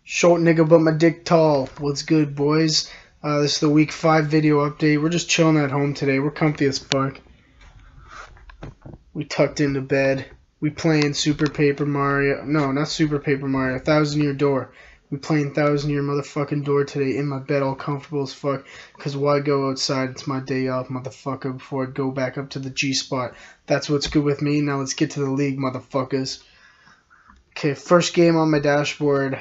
Short nigga but my dick tall. What's good, boys? This is the week 5 video update. We're just chilling at home today. We're comfy as fuck. We tucked into bed. We playing Super Paper Mario. No, not Super Paper Mario. 1,000 Year Door. We playing 1,000 Year motherfucking Door today in my bed, all comfortable as fuck. Cause why go outside? It's my day off, motherfucker. Before I go back up to the G spot. That's what's good with me. Now let's get to the league, motherfuckers. Okay, first game on my dashboard.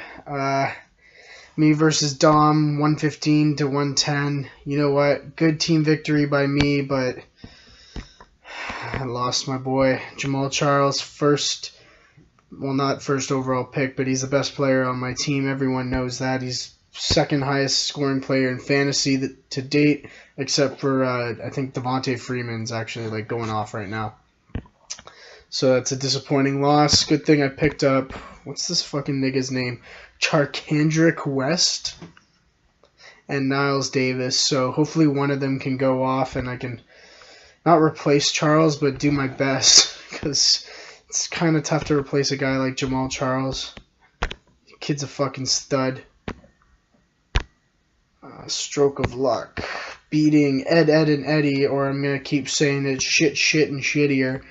Me versus Dom, 115 to 110. You know what? Good team victory by me, but I lost my boy Jamal Charles, not first overall pick, but he's the best player on my team. Everyone knows that. He's second highest scoring player in fantasy to date, except for I think Devontae Freeman's actually going off right now. So that's a disappointing loss. Good thing I picked up, what's this fucking nigga's name? Charkandrick West and Niles Davis. So hopefully one of them can go off and I can not replace Charles, but do my best. Because it's kind of tough to replace a guy like Jamal Charles. The kid's a fucking stud. Stroke of luck. Beating Ed, and Eddie, or I'm going to keep saying it, shit, and shittier.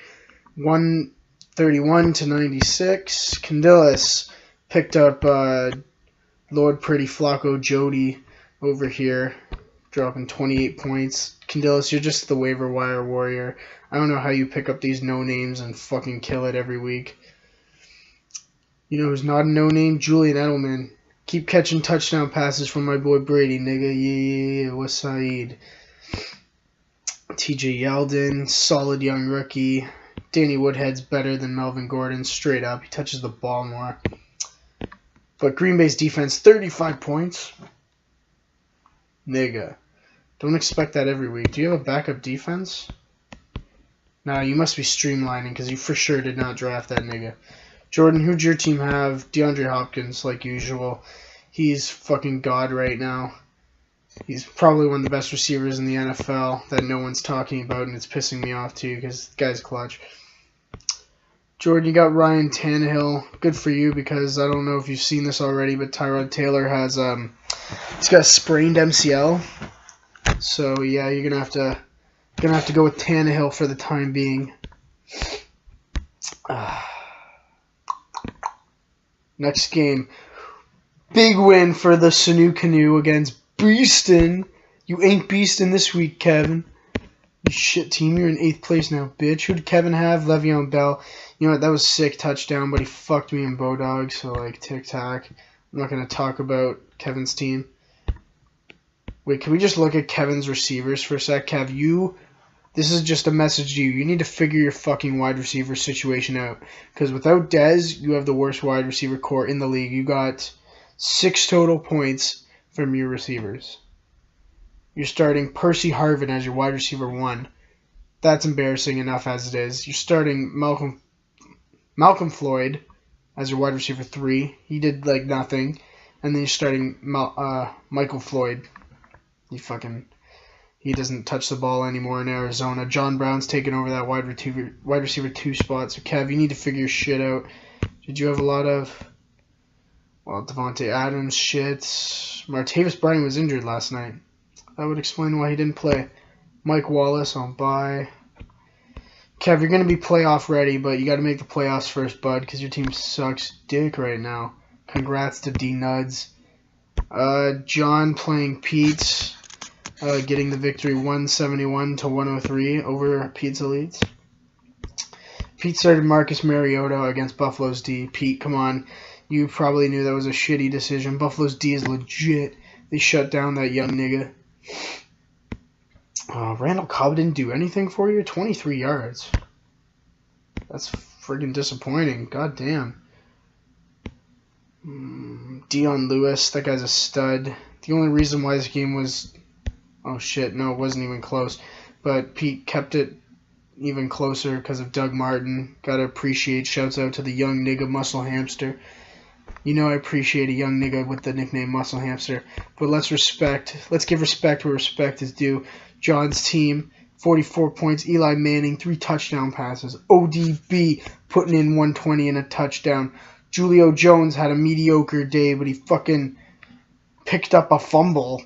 131 to 96. Candilis picked up Lord Pretty Flacco Jody over here, dropping 28 points. Candilis, you're just the waiver wire warrior. I don't know how you pick up these no-names and fucking kill it every week. You know who's not a no-name? Julian Edelman. Keep catching touchdown passes from my boy Brady, nigga. Yeah, what's Saeed? TJ Yeldon, solid young rookie. Danny Woodhead's better than Melvin Gordon, straight up. He touches the ball more. But Green Bay's defense, 35 points. Nigga. Don't expect that every week. Do you have a backup defense? Nah, you must be streamlining because you for sure did not draft that nigga. Jordan, who'd your team have? DeAndre Hopkins, like usual. He's fucking god right now. He's probably one of the best receivers in the NFL that no one's talking about, and it's pissing me off too because the guy's clutch. Jordan, you got Ryan Tannehill. Good for you because I don't know if you've seen this already, but Tyrod Taylor has he's got a sprained MCL. So yeah, you're gonna have to go with Tannehill for the time being. Next game, big win for the Sanu Canoe against Beastin'. You ain't beastin' this week, Kevin. You shit team, you're in 8th place now, bitch. Who did Kevin have? Le'Veon Bell. You know what, that was a sick touchdown, but he fucked me in Bodog, so tic-tac. I'm not going to talk about Kevin's team. Wait, can we just look at Kevin's receivers for a sec? Kev, this is just a message to you. You need to figure your fucking wide receiver situation out. Because without Dez, you have the worst wide receiver core in the league. You got 6 total points from your receivers. You're starting Percy Harvin as your wide receiver 1. That's embarrassing enough as it is. You're starting Malcolm Floyd as your wide receiver 3. He did nothing. And then you're starting Michael Floyd. He doesn't touch the ball anymore in Arizona. John Brown's taking over that wide receiver 2 spot. So Kev, you need to figure your shit out. Did you have a lot of Devontae Adams shit? Martavis Bryant was injured last night. That would explain why he didn't play. Mike Wallace on bye. Kev, you're going to be playoff ready, but you got to make the playoffs first, bud, because your team sucks dick right now. Congrats to D-Nuds. John playing Pete, getting the victory 171 to 103 over Pete's Elites. Pete started Marcus Mariota against Buffalo's D. Pete, come on. You probably knew that was a shitty decision. Buffalo's D is legit. They shut down that young nigga. Randall Cobb didn't do anything for you? 23 yards. That's friggin' disappointing. God damn. Dion Lewis, that guy's a stud. The only reason why this game was... Oh shit, no, it wasn't even close. But Pete kept it even closer because of Doug Martin. Gotta appreciate, shouts out to the young nigga Muscle Hamster. You know I appreciate a young nigga with the nickname Muscle Hamster. But let's give respect where respect is due. John's team, 44 points. Eli Manning, 3 touchdown passes. ODB putting in 120 and a touchdown. Julio Jones had a mediocre day, but he fucking picked up a fumble,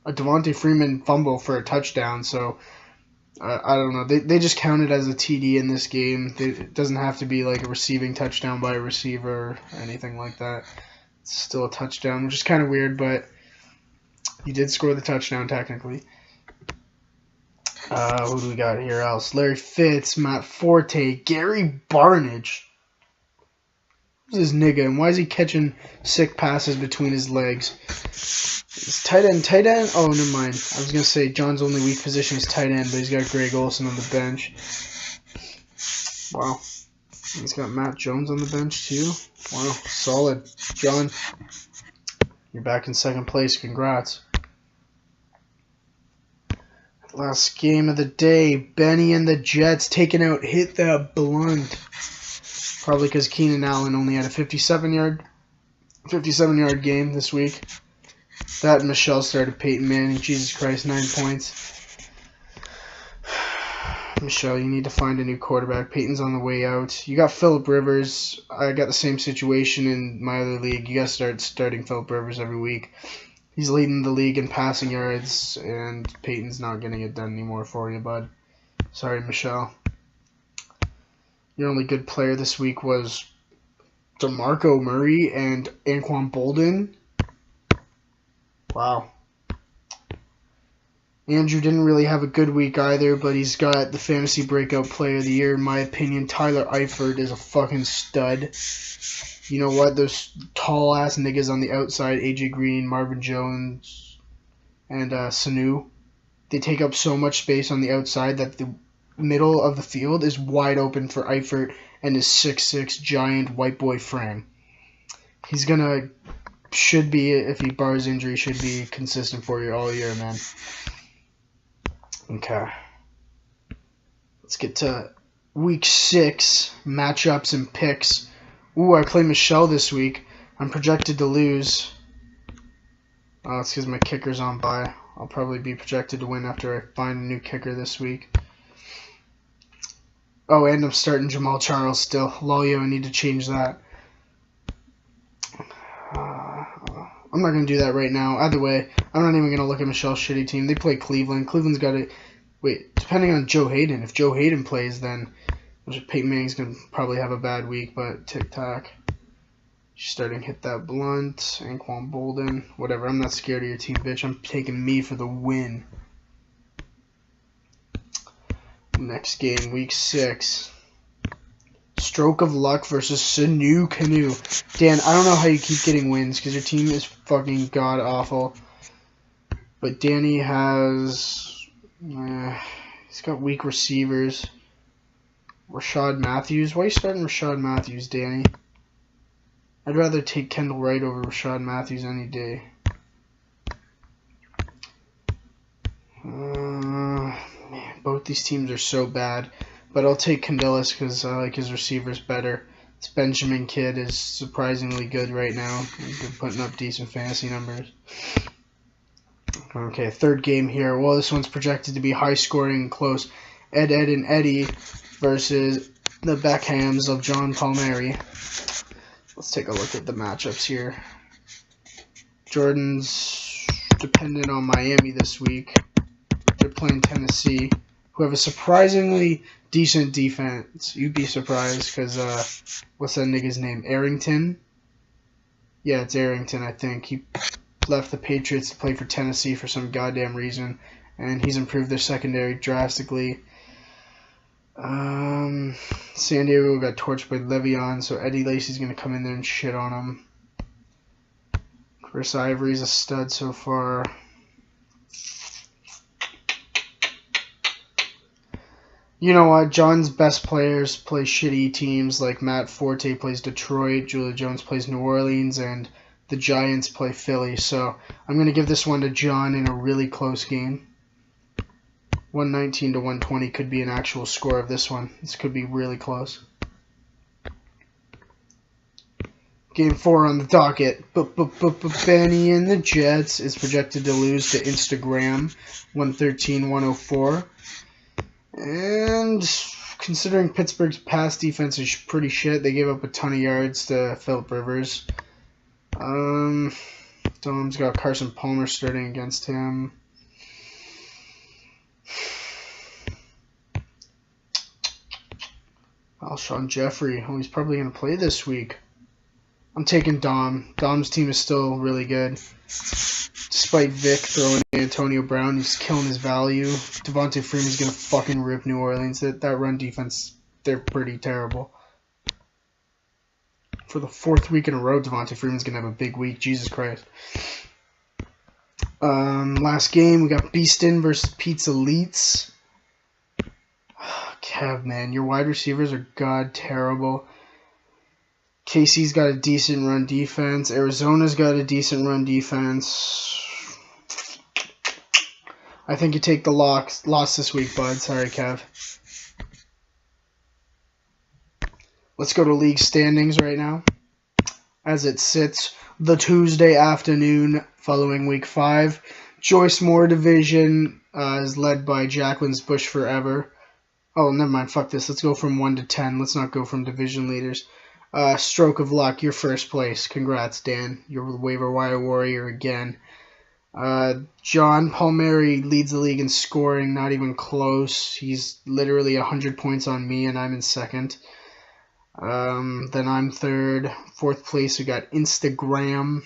a Devontae Freeman fumble for a touchdown. So I don't know. They just count it as a TD in this game. It doesn't have to be like a receiving touchdown by a receiver or anything like that. It's still a touchdown, which is kind of weird, but he did score the touchdown technically. Who do we got here else? Larry Fitz, Matt Forte, Gary Barnidge. Who's this nigga, and why is he catching sick passes between his legs? Is tight end? Oh, never mind. I was going to say John's only weak position is tight end, but he's got Greg Olsen on the bench. Wow. He's got Matt Jones on the bench, too. Wow, solid. John, you're back in second place. Congrats. Last game of the day, Benny and the Jets taking out Hit That Blunt. Probably because Keenan Allen only had a 57-yard game this week. That and Michelle started Peyton Manning. Jesus Christ, 9 points. Michelle, you need to find a new quarterback. Peyton's on the way out. You got Phillip Rivers. I got the same situation in my other league. You got to start starting Phillip Rivers every week. He's leading the league in passing yards, and Peyton's not getting it done anymore for you, bud. Sorry, Michelle. Your only good player this week was DeMarco Murray and Anquan Bolden. Wow. Andrew didn't really have a good week either, but he's got the fantasy breakout player of the year, in my opinion. Tyler Eifert is a fucking stud. You know what? Those tall-ass niggas on the outside, AJ Green, Marvin Jones, and Sanu, they take up so much space on the outside that the middle of the field is wide open for Eifert and his 6'6" giant white boy frame. He's should be, if he bars injury, should be consistent for you all year, man. Okay. Let's get to week 6, matchups and picks. Ooh, I play Michelle this week. I'm projected to lose. Oh, it's because my kicker's on bye. I'll probably be projected to win after I find a new kicker this week. Oh, and I'm starting Jamal Charles still. Lolio, I need to change that. I'm not going to do that right now. Either way, I'm not even going to look at Michelle's shitty team. They play Cleveland. Cleveland's got to... Wait, depending on Joe Hayden. If Joe Hayden plays, then Peyton Manning's going to probably have a bad week, but tic-tac. She's starting Hit That Blunt. Anquan Bolden. Whatever, I'm not scared of your team, bitch. I'm taking me for the win. Next game, week 6. Stroke of Luck versus Sanu Canoe. Dan, I don't know how you keep getting wins because your team is fucking god-awful. But Danny has... he's got weak receivers. Rashad Matthews. Why are you starting Rashad Matthews, Danny? I'd rather take Kendall Wright over Rashad Matthews any day. Man, both these teams are so bad. But I'll take Candelas because I like his receivers better. This Benjamin kid is surprisingly good right now. He's been putting up decent fantasy numbers. Okay, third game here. Well, this one's projected to be high scoring and close. Ed, and Eddie versus the Beckhams of John Palmieri. Let's take a look at the matchups here. Jordan's dependent on Miami this week. They're playing Tennessee, who have a surprisingly decent defense. You'd be surprised because, what's that nigga's name? Arrington? Yeah, it's Arrington, I think. He left the Patriots to play for Tennessee for some goddamn reason, and he's improved their secondary drastically. San Diego got torched by Le'Veon, so Eddie Lacy's going to come in there and shit on him. Chris Ivory's a stud so far. You know what? John's best players play shitty teams, like Matt Forte plays Detroit, Julia Jones plays New Orleans, and the Giants play Philly. So I'm going to give this one to John in a really close game. 119 to 120 could be an actual score of this one. This could be really close. Game 4 on the docket. Benny and the Jets is projected to lose to Instagram 113-104. And considering Pittsburgh's pass defense is pretty shit, they gave up a ton of yards to Phillip Rivers. Dom's got Carson Palmer starting against him. Alshon Jeffrey. Oh, he's probably going to play this week. I'm taking Dom. Dom's team is still really good. Despite Vic throwing Antonio Brown, he's killing his value. Devontae Freeman's going to fucking rip New Orleans. That run defense, they're pretty terrible. For the 4th week in a row, Devontae Freeman's going to have a big week. Jesus Christ. Last game, we got Beaston versus Pizza Elites. Kev, man, your wide receivers are god terrible. KC's got a decent run defense. Arizona's got a decent run defense. I think you take the loss this week, bud. Sorry, Kev. Let's go to league standings right now. As it sits the Tuesday afternoon following week 5. Joyce Moore division is led by Jacqueline's Bush Forever. Oh, never mind. Fuck this. Let's go from 1 to 10. Let's not go from division leaders. Stroke of luck. You're first place. Congrats, Dan. You're the waiver wire warrior again. John Palmieri leads the league in scoring. Not even close. He's literally 100 points on me, and I'm in second. Then I'm third. 4th place, we got Instagram.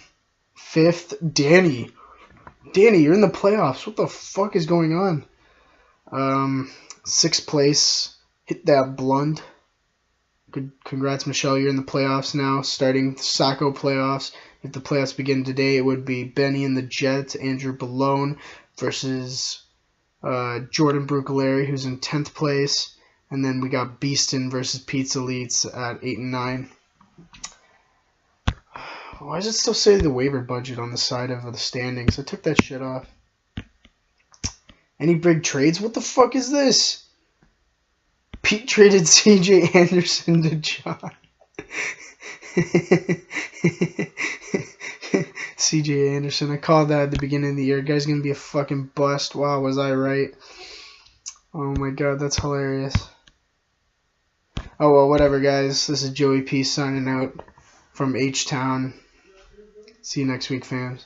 5th, Danny. Danny, you're in the playoffs. What the fuck is going on? 6th place, Hit That Blunt. Good, congrats, Michelle. You're in the playoffs now. Starting Saco playoffs. If the playoffs begin today, it would be Benny and the Jets, Andrew Ballone versus Jordan Brucalari, who's in 10th place. And then we got Beaston versus Pizza Elites at 8 and 9. Why does it still say the waiver budget on the side of the standings? I took that shit off. Any big trades? What the fuck is this? Pete traded CJ Anderson to John. CJ Anderson. I called that at the beginning of the year. Guy's gonna be a fucking bust. Wow, was I right? Oh my god, that's hilarious. Oh well, whatever, guys. This is Joey P signing out from H-Town. See you next week, fans.